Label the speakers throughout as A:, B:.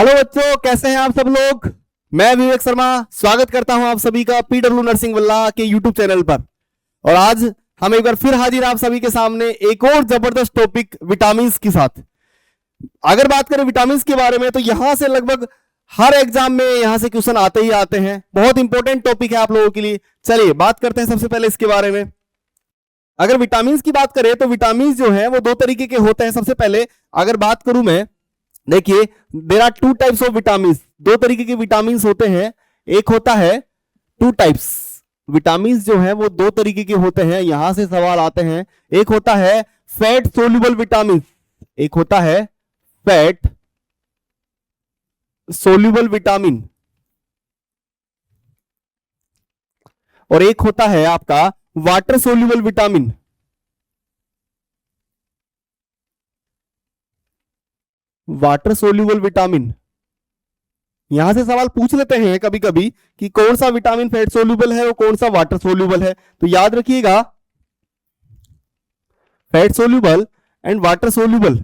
A: Hello बच्चों, कैसे हैं आप सब लोग। मैं विवेक शर्मा स्वागत करता हूं आप सभी का पीडब्ल्यू नर्सिंग वल्ला के यूट्यूब चैनल पर। और आज हम एक बार फिर हाजिर आप सभी के सामने एक और जबरदस्त टॉपिक विटामिन्स के साथ। अगर बात करें विटामिन्स के बारे में तो यहां से लगभग हर एग्जाम में यहां से क्वेश्चन आते ही आते हैं। बहुत इंपॉर्टेंट टॉपिक है आप लोगों के लिए। चलिए बात करते हैं सबसे पहले इसके बारे में। अगर विटामिन्स की बात करें तो विटामिन्स जो है वो दो तरीके के होते हैं। सबसे पहले अगर बात करूं मैं, देखिए there are two types of vitamins. दो तरीके के विटामिन्स होते हैं। एक होता है टू टाइप्स विटामिन्स जो है वो दो तरीके के होते हैं। यहां से सवाल आते हैं। एक होता है फैट सोल्यूबल विटामिन, एक होता है फैट सोल्यूबल विटामिन, और एक होता है आपका water soluble vitamin. Water soluble vitamin, यहां से सवाल पूछ लेते हैं कभी कभी कि कौन सा विटामिन फैट सोल्यूबल है और कौन सा वाटर सोल्यूबल है। तो याद रखिएगा fat soluble and water soluble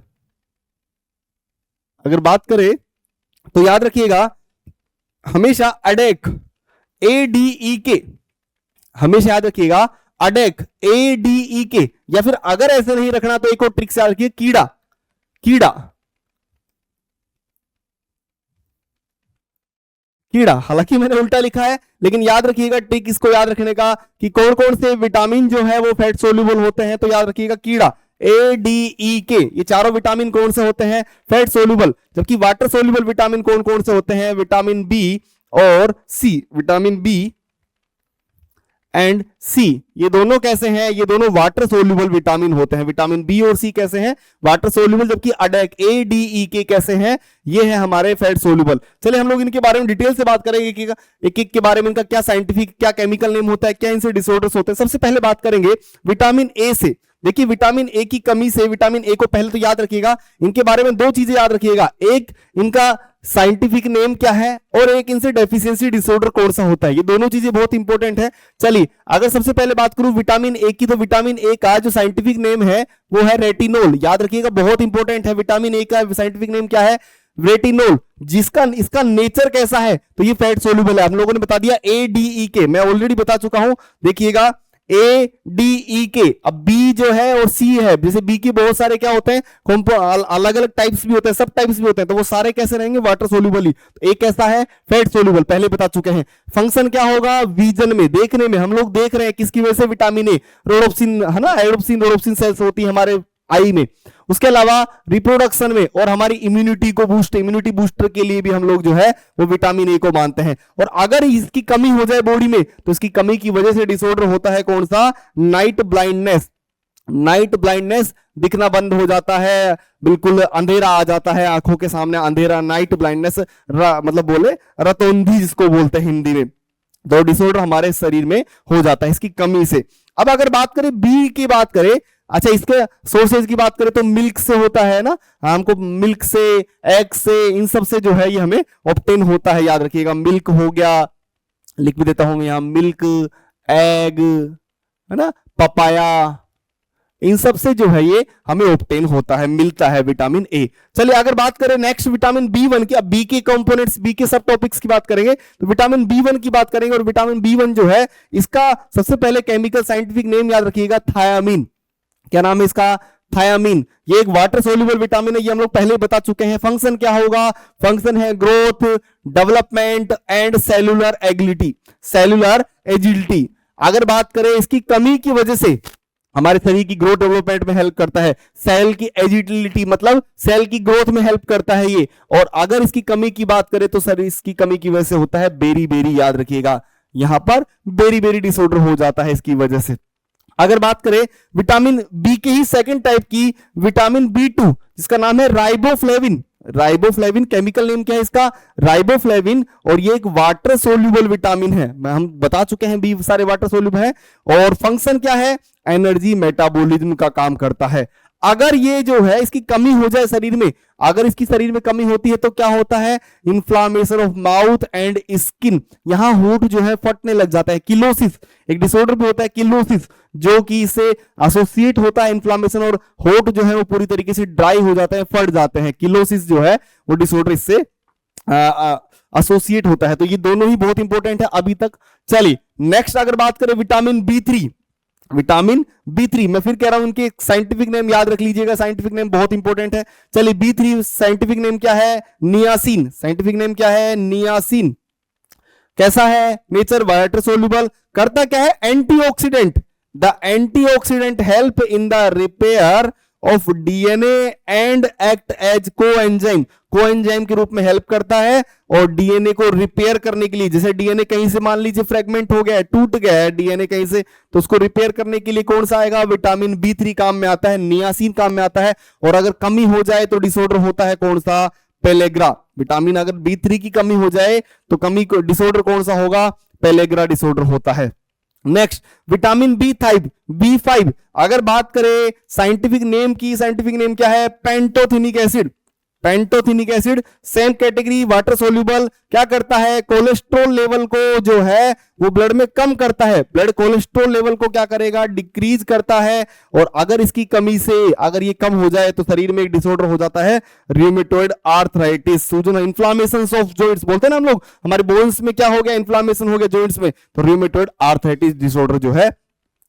A: अगर बात करें तो याद रखिएगा हमेशा अडेक ADEK, हमेशा याद रखिएगा अडेक ADEK, या फिर अगर ऐसे नहीं रखना तो एक और ट्रिक से याद रखिए कीड़ा। कीड़ा, हालांकि मैंने उल्टा लिखा है लेकिन याद रखिएगा ट्रिक इसको याद रखने का कि कौन कौन से विटामिन जो है वो फैट सोल्यूबल होते हैं। तो याद रखिएगा कीड़ा ADEK, ये चारों विटामिन कौन से होते हैं फैट सोल्यूबल। जबकि वाटर सोल्यूबल विटामिन कौन कौन से होते हैं, विटामिन बी और सी, विटामिन बी एंड सी, ये दोनों कैसे हैं, ये दोनों वाटर सोल्यूबल विटामिन होते हैं। विटामिन बी और सी कैसे हैं, वाटर सोल्यूबल, जबकि अडेक ADEK कैसे हैं, ये है हमारे फैट सोल्यूबल। चलिए हम लोग इनके बारे में डिटेल से बात करेंगे कि एक एक के बारे में, इनका क्या साइंटिफिक क्या केमिकल नेम होता है, क्या इनसे डिसऑर्डर्स होते हैं। सबसे पहले बात करेंगे विटामिन ए से। देखिए विटामिन ए की कमी से, विटामिन ए को पहले तो याद रखिएगा, इनके बारे में दो चीजें याद रखिएगा, एक इनका साइंटिफिक नेम क्या है और एक इनसे डेफिशिएंसी डिसऑर्डर कौन सा होता है। ये दोनों चीजें बहुत इंपॉर्टेंट है। चलिए अगर सबसे पहले बात करूं विटामिन ए की, तो विटामिन ए का जो साइंटिफिक नेम है वो है रेटिनोल। याद रखिएगा बहुत इंपॉर्टेंट है। विटामिन ए का साइंटिफिक नेम क्या है, रेटिनोल। जिसका इसका नेचर कैसा है, तो ये फैट सोल्यूबल है। हम लोगों ने बता दिया ADEK, मैं ऑलरेडी बता चुका हूं। देखिएगा ADEK, अब बी जो है और सी है, जैसे बी के बहुत सारे क्या होते हैं, अलग अलग टाइप्स भी होते हैं, सब टाइप्स भी होते हैं, तो वो सारे कैसे रहेंगे, वाटर सोल्यूबल ही। तो एक कैसा है फैट सोल्यूबल, पहले बता चुके हैं। फंक्शन क्या होगा, विजन में, देखने में, हम लोग देख रहे हैं किसकी वजह से, विटामिन ए, रोडोप्सिन है ना, रोडोप्सिन सेल्स होती है हमारे आई में। उसके अलावा रिप्रोडक्शन में और हमारी इम्यूनिटी को बूस्ट, इम्यूनिटी बूस्टर के लिए भी हम लोग जो है वो विटामिन ए को मानते हैं। और अगर इसकी कमी हो जाए बॉडी में तो इसकी कमी की वजह से डिसऑर्डर होता है कौन सा, नाइट ब्लाइंडनेस। नाइट ब्लाइंडनेस, दिखना बंद हो जाता है, बिल्कुल अंधेरा आ जाता है आंखों के सामने, अंधेरा, नाइट ब्लाइंडनेस, मतलब बोले रतौंधी जिसको बोलते हैं हिंदी में। तो डिसऑर्डर हमारे शरीर में हो जाता है इसकी कमी से। अब अगर बात करें बी की बात करें, अच्छा इसके सोर्सेज की बात करें तो मिल्क से होता है ना, हमको मिल्क से, एग से, इन सब से जो है ये हमें ऑब्टेन होता है। याद रखिएगा मिल्क हो गया, लिख भी देता हूं यहां, मिल्क, एग है ना, पपाया, इन सब से जो है ये हमें ऑब्टेन होता है, मिलता है विटामिन ए। चलिए अगर बात करें नेक्स्ट विटामिन B1 की, अब बी के कंपोनेंट्स, बी के सब टॉपिक्स की बात करेंगे तो विटामिन B1 की बात करेंगे। और विटामिन B1 जो है इसका सबसे पहले केमिकल साइंटिफिक नेम याद रखिएगा थायामीन। क्या नाम है इसका, थायामीन। ये एक वाटर सोल्यूबल विटामिन है, ये हम लोग पहले बता चुके हैं। फंक्शन क्या होगा, फंक्शन है growth, development and cellular agility, cellular agility. अगर बात करें इसकी कमी की वजह से हमारे शरीर की ग्रोथ डेवलपमेंट में हेल्प करता है, सेल की एजिलिटी मतलब सेल की ग्रोथ में हेल्प करता है ये। और अगर इसकी कमी की बात करें तो सर इसकी कमी की वजह से होता है बेरी बेरी, याद रखिएगा यहां पर बेरी बेरी डिसऑर्डर हो जाता है इसकी वजह से। अगर बात करें विटामिन बी के ही सेकंड टाइप की, विटामिन B2, जिसका नाम है राइबोफ्लेविन। राइबोफ्लेविन केमिकल नेम क्या है इसका, राइबोफ्लेविन। और ये एक वाटर सोल्यूबल विटामिन है, हम बता चुके हैं बी सारे वाटर सोल्यूबल है। और फंक्शन क्या है, एनर्जी मेटाबॉलिज्म का काम करता है। अगर ये जो है इसकी कमी हो जाए शरीर में, अगर इसकी शरीर में कमी होती है तो क्या होता है, inflammation of mouth and skin, यहां होठ जो है फटने लग जाता है। किलोसिस एक डिसऑर्डर भी होता है, किलोसिस, जो कि इससे एसोसिएट होता है इन्फ्लामेशन, और होठ जो है वो पूरी तरीके से ड्राई हो जाते हैं, फट जाते हैं। किलोसिस जो है वो डिसऑर्डर इससे एसोसिएट होता है। तो ये दोनों ही बहुत इंपॉर्टेंट है अभी तक। चलिए नेक्स्ट अगर बात करें विटामिन बी3, विटामिन बी3 मैं फिर कह रहा हूं इनके साइंटिफिक नेम याद रख लीजिएगा, साइंटिफिक नेम बहुत इंपॉर्टेंट है। चलिए बी3 साइंटिफिक नेम क्या है? नियासिन। साइंटिफिक नेम क्या है? नियासिन। कैसा है नेचर? Water soluble. करता क्या है? Antioxidant. The antioxidant help in the repair of DNA and act as coenzyme. Coenzyme के रूप में हेल्प करता है और डीएनए को रिपेयर करने के लिए, जैसे डीएनए कहीं से मान लीजिए फ्रेगमेंट हो गया है, टूट गया है डीएनए कहीं से, तो उसको रिपेयर करने के लिए कौन सा आएगा? विटामिन बी3 काम में आता है, नियासिन काम में आता है। और अगर कमी हो जाए तो डिसऑर्डर होता है कौन सा? पेलेग्रा। विटामिन अगर बी3 की कमी हो जाए तो कमी को डिसऑर्डर कौन सा होगा? पेलेग्रा डिसऑर्डर होता है। नेक्स्ट विटामिन बी5 अगर बात करें साइंटिफिक नेम की, साइंटिफिक नेम क्या है? Pantothenic acid. Pantothenic acid same category, water soluble. क्या करता है? कोलेस्ट्रॉल लेवल को जो है वो ब्लड में कम करता है। ब्लड कोलेस्ट्रॉल लेवल को क्या करेगा? डिक्रीज करता है। और अगर इसकी कमी से अगर ये कम हो जाए तो शरीर में एक डिसऑर्डर हो जाता है रूमेटॉइड आर्थराइटिस, सूजन, इन्फ्लामेशन ऑफ जॉइंट्स बोलते हैं ना हम लोग, हमारे बोन्स में क्या हो गया? इन्फ्लामेशन हो गया जॉइंट्स में, तो रूमेटॉइड आर्थराइटिस डिसऑर्डर जो है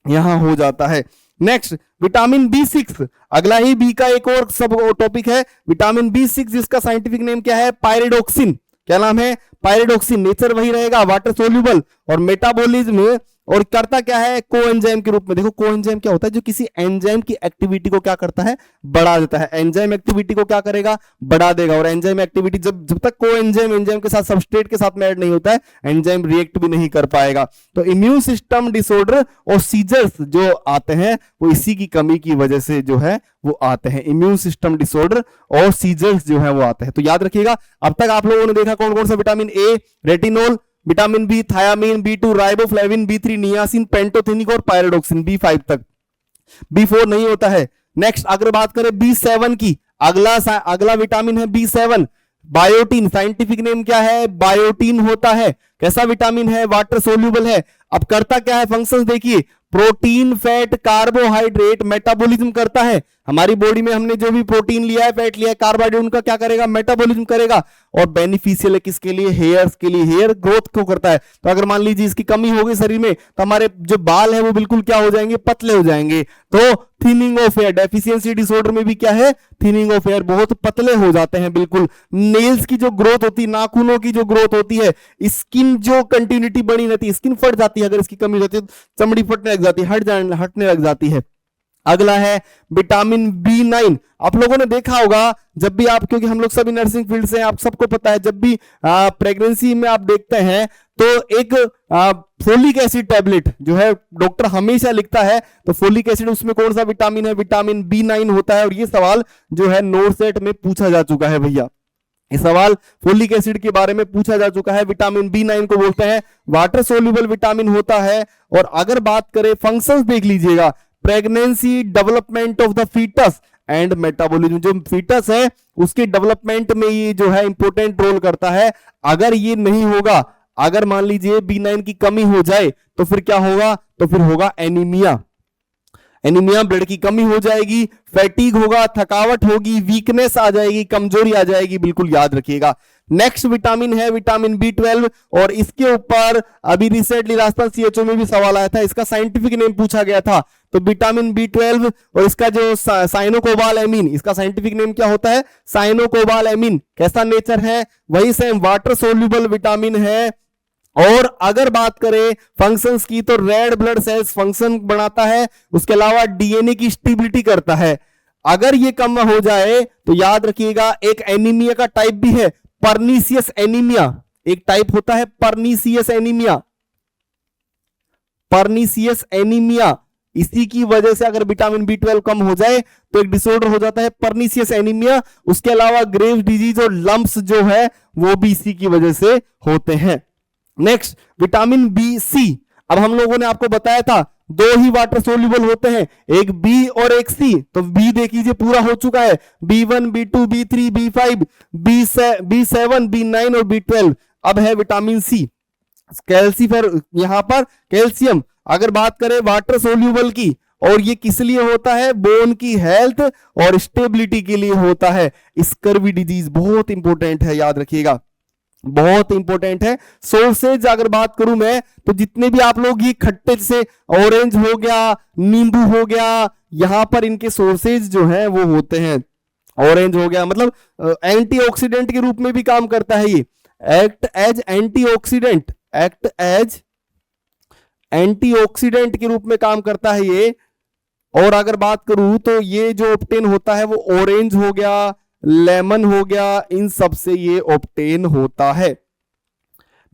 A: यहां हो जाता है। नेक्स्ट विटामिन बी6, अगला ही बी का एक और सब टॉपिक है विटामिन बी6 जिसका साइंटिफिक नेम क्या है? पायरिडोक्सिन। क्या नाम है? पायरिडोक्सिन। नेचर वही रहेगा, वाटर सोल्यूबल और मेटाबॉलिज्म। और करता क्या है? कोएंजाइम के रूप में। देखो कोएंजाइम क्या होता है? जो किसी एंजाइम की एक्टिविटी को क्या करता है? बढ़ा देता है। एंजाइम एक्टिविटी को क्या करेगा? बढ़ा देगा। और एंजाइम एक्टिविटी जब तक कोएंजाइम एंजाइम के साथ सबस्ट्रेट के साथ में ऐड नहीं होता है, एंजाइम रिएक्ट भी नहीं कर पाएगा। तो इम्यून सिस्टम डिसऑर्डर और सीजर्स जो आते हैं वो इसी की कमी की वजह से जो है वो आते हैं। इम्यून सिस्टम डिसऑर्डर और सीजर्स जो है वो आते हैं। तो याद रखिएगा अब तक आप लोगों ने देखा कौन कौन सा? Vitamin A, retinol, vitamin B, thiamine, B two, riboflavin, बी3, नियासिन, पेंटोथेनिक और पायरिडोक्सिन, बी5 तक। बी4 नहीं होता है। नेक्स्ट अगर बात करें बी7 की, अगला विटामिन है बी7, बायोटीन। साइंटिफिक नेम क्या है? बायोटीन होता है। कैसा विटामिन है? वाटर सोल्यूबल है। अब करता क्या है? फंक्शंस देखिए, प्रोटीन, फैट, कार्बोहाइड्रेट मेटाबॉलिज्म करता है। हमारी बॉडी में हमने जो भी प्रोटीन लिया है, फैट लिया है, कार्बोहाइड्रेट उनका क्या करेगा? मेटाबॉलिज्म करेगा। और बेनिफिशियल है किसके लिए? हेयर्स के लिए। हेयर ग्रोथ को करता है। तो अगर मान लीजिए इसकी कमी होगी शरीर में तो हमारे जो बाल है वो बिल्कुल क्या हो जाएंगे? पतले हो जाएंगे। तो thinning of hair, deficiency disorder में भी क्या है? थिनिंग ऑफ हेयर, बहुत पतले हो जाते हैं बिल्कुल। नेल्स की जो ग्रोथ होती है, नाखूनों की जो ग्रोथ होती है, स्किन जो कंटिन्यूटी बनी रहती है, स्किन फट जाती है अगर इसकी कमी रहती है, चमड़ी फटने लग जाती है, हटने लग जाती है। अगला है विटामिन बी9। आप लोगों ने देखा होगा जब भी आप, क्योंकि हम लोग सभी नर्सिंग फील्ड से हैं, आप सबको पता है जब भी प्रेगनेंसी में आप देखते हैं तो एक फोलिक एसिड टैबलेट जो है डॉक्टर हमेशा लिखता है, तो फोलिक एसिड उसमें कौन सा विटामिन है? विटामिन बी9 होता है। और ये सवाल जो है नोरसेट में पूछा जा चुका है भैया, ये सवाल फोलिक एसिड के बारे में पूछा जा चुका है। विटामिन बी9 को बोलते हैं वाटर सोल्यूबल विटामिन होता है। और अगर बात करें फंक्शंस देख लीजिएगा, pregnancy, development of the foetus and metabolism, जो फीटस है उसके डेवलपमेंट में ये जो है इंपॉर्टेंट रोल करता है। अगर ये नहीं होगा, अगर मान लीजिए बी9 की कमी हो जाए तो फिर क्या होगा? तो फिर होगा एनीमिया। एनीमिया, ब्लड की कमी हो जाएगी, फैटीग होगा, थकावट होगी, वीकनेस आ जाएगी, कमजोरी आ जाएगी, बिल्कुल याद रखिएगा। नेक्स्ट विटामिन है विटामिन बी12 और इसके ऊपर अभी रिसेंटली राजस्थान सीएचओ में भी सवाल आया था, इसका साइंटिफिक नेम पूछा गया था। तो विटामिन बी12 और इसका जो साइनोकोबालैमिन, इसका साइंटिफिक नेम क्या होता है? साइनोकोबालैमिन। कैसा नेचर है? वही सेम वाटर सोल्यूबल विटामिन है। और अगर बात करें फंक्शंस की तो रेड ब्लड सेल्स फंक्शन बनाता है, उसके अलावा डीएनए की स्टेबिलिटी करता है। अगर ये कम हो जाए तो याद रखिएगा एक एनीमिया का टाइप भी है, पर्नीशियस एनीमिया। एक टाइप होता है पर्नीशियस एनीमिया। पर्नीशियस एनीमिया, इसी की वजह से अगर विटामिन बी12 कम हो जाए तो एक डिसऑर्डर हो जाता है पर्नीशियस एनीमिया। उसके अलावा ग्रेव्स डिजीज और लंप्स जो है वो भी इसी की वजह से होते हैं। Next vitamin B C. अब हम लोगों ने आपको बताया था दो ही वाटर सोल्यूबल होते हैं, एक बी और एक सी। तो बी देख लीजिए पूरा हो चुका है, बी1, बी2, बी3, बी5, बी7, बी9 और बी12। अब है विटामिन सी, कैल्सीफर, यहां पर कैल्शियम। अगर बात करें वाटर सोल्यूबल की, और ये किस लिए होता है? बोन की हेल्थ और स्टेबिलिटी के लिए होता है। स्कर्वी डिजीज बहुत इंपॉर्टेंट है, याद रखिएगा। बहुत इंपॉर्टेंट है। सोर्सेज अगर बात करूं मैं, तो जितने भी आप लोग ये खट्टे जैसे ऑरेंज हो गया, नींबू हो गया, यहां पर इनके सोर्सेज जो है वो होते हैं। ऑरेंज हो गया मतलब एंटीऑक्सीडेंट के रूप में भी काम करता है ये, act as antioxidant, act as antioxidant के रूप में काम करता है ये। और अगर बात करूं तो ये जो ऑब्टेन होता है वो ऑरेंज हो गया, लेमन हो गया, इन सब से ये ऑब्टेन होता है।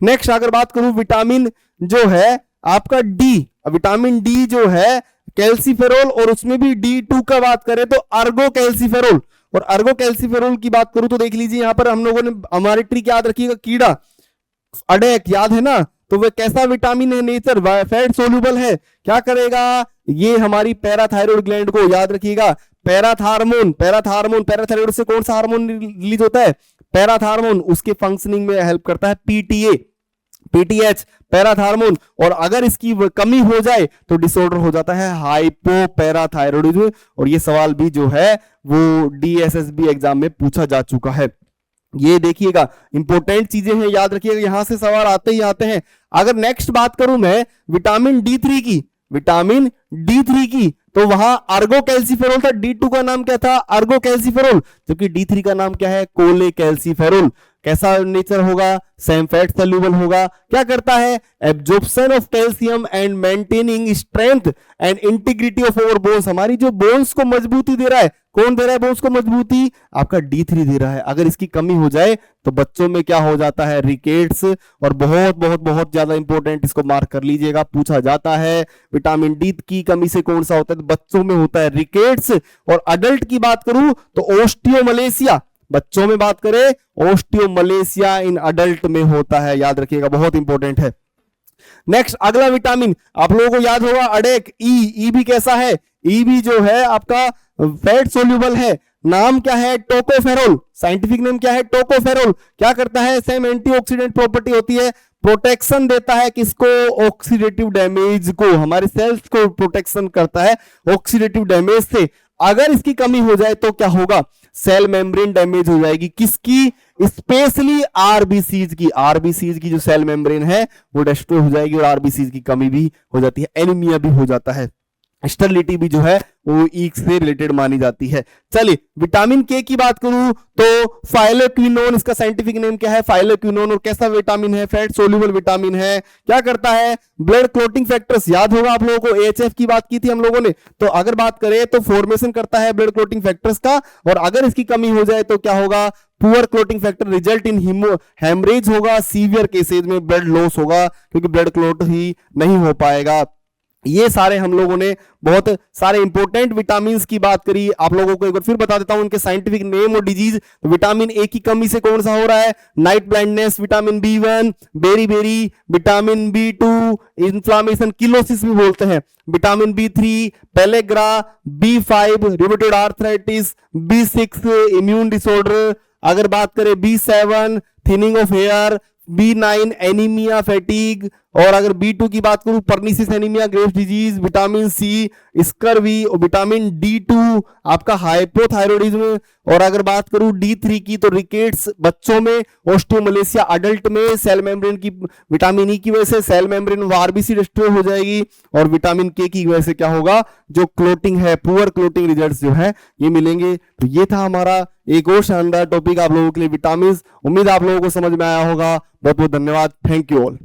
A: नेक्स्ट अगर बात करूं विटामिन जो है आपका डी, विटामिन डी जो है कैल्सीफेरोल, और उसमें भी D2 का बात करें तो अर्गो कैल्सीफेरोल। और अर्गो कैल्सीफेरोल की बात करूं तो देख लीजिए यहां पर हम लोगों ने हमारी ट्रिक याद रखिएगा, कीड़ा अडेक याद है ना, तो वह कैसा विटामिन है नेचर, फैट सोल्यूबल है, क्या करेगा ये हमारी पैराथायरॉयड ग्लैंड को, याद रखिएगा पैराथार्मोन, पैराथायरॉयड से कौन सा हार्मोन रिलीज होता है, पैराथार्मोन, उसके फंक्शनिंग में हेल्प करता है पीटीए, पीटीएच, पैराथार्मोन। और अगर इसकी कमी हो जाए तो डिसऑर्डर हो जाता है हाइपोपैराथायरॉयडिज्म। और ये सवाल भी जो है वो डीएसएसबी एग्जाम में पूछा जा चुका है। ये देखिएगा इंपॉर्टेंट चीजें हैं, याद रखिएगा, यहां से सवाल आते ही आते हैं। अगर नेक्स्ट बात करूं मैं विटामिन D3 की, विटामिन D3 की, तो वहां अर्गो कैल्सीफेरोल था, D2 का नाम क्या था, अर्गो कैल्सीफेरोल, जबकि D3 का नाम क्या है, कोले कैल्सीफेरोल। कैसा नेचर होगा, सेम फैट सोल्यूबल होगा, क्या करता है, absorption of calcium and maintaining strength and integrity of our bones. हमारी जो बोन्स को मजबूती दे रहा है, कौन दे रहा है बोन्स को मजबूती, आपका D3 दे रहा है। अगर इसकी कमी हो जाए तो बच्चों में क्या हो जाता है, रिकेट्स। और बहुत बहुत बहुत ज्यादा इंपॉर्टेंट, इसको मार्क कर लीजिएगा, पूछा जाता है विटामिन डी की कमी से कौन सा होता है, तो बच्चों में होता है रिकेट्स। और अडल्ट की बात करूं तो ओस्टियोमलेशिया, बच्चों में बात करें ओस्टियोमलेशिया इन अडल्ट में होता है, याद रखिएगा, बहुत इंपॉर्टेंट है। नेक्स्ट अगला विटामिन आप लोगों को याद होगा अडेक, ई भी कैसा है, ई भी जो है आपका फैट सोल्यूबल है, नाम क्या है, टोकोफेरोल, साइंटिफिक नेम क्या है, टोकोफेरोल। क्या करता है, सेम एंटीऑक्सीडेंट प्रॉपर्टी होती है, प्रोटेक्शन देता है किसको, ऑक्सीडेटिव डैमेज को, हमारे सेल्स को प्रोटेक्शन करता है ऑक्सीडेटिव डैमेज से। अगर इसकी कमी हो जाए तो क्या होगा, सेल मेम्ब्रेन डैमेज हो जाएगी, किसकी, स्पेशली आरबीसीज की, आरबीसीज की जो सेल मेम्ब्रेन है वो डिस्ट्रॉय हो जाएगी, और आरबीसीज की कमी भी हो जाती है, एनीमिया भी हो जाता है, स्टेरिलिटी भी जो है वो ईक से रिलेटेड मानी जाती है। चलिए विटामिन के की बात करूं तो फाइलोक्विनोन, इसका साइंटिफिक नेम क्या है, फाइलोक्विनोन। और कैसा विटामिन है, फैट सोल्यूबल विटामिन है। क्या करता है, ब्लड क्लोटिंग फैक्टर्स, याद होगा आप लोगों को एएचएफ की बात की थी हम लोगों ने, तो अगर बात करें तो फॉर्मेशन करता है ब्लड क्लोटिंग फैक्टर्स का। और अगर इसकी कमी हो जाए तो क्या होगा, poor clotting factor result in haemorrhage होगा, सीवियर केसेज में ब्लड लॉस होगा क्योंकि ब्लड क्लोट ही नहीं हो पाएगा। ये सारे हम लोगों ने बहुत सारे इंपॉर्टेंट विटामिन की बात करी। आप लोगों को एक बार फिर बता देता हूं उनके साइंटिफिक नेम और डिजीज। तो विटामिन ए की कमी से कौन सा हो रहा है, night blindness, vitamin B1, beriberi, vitamin B2, inflammation, cheilosis भी बोलते हैं, vitamin B3, pellagra, B5, rheumatoid arthritis, B6, immune disorder. अगर बात करें B7, thinning of hair, B9, anaemia, fatigue. और अगर B2 की बात करूं, pernicious anaemia, Graves disease, vitamin C, scurvy. और विटामिन D2 आपका हाइपोथायरॉयडिज्म। और अगर बात करूं D3 की तो रिकेट्स बच्चों में, ओस्टियोमलेशिया अडल्ट में, सेल मेम्ब्रेन की, विटामिन ई की वजह से सेल मेम्ब्रेन आरबीसी डिस्ट्रॉय हो जाएगी। और विटामिन के की वजह से क्या होगा, जो क्लोटिंग है, पुअर क्लोटिंग रिजल्ट्स जो है ये मिलेंगे। तो ये था हमारा एक और शानदार टॉपिक आप लोगों के लिए, विटामिन। उम्मीद आप लोगों को समझ में आया होगा। बहुत बहुत धन्यवाद, थैंक यू ऑल।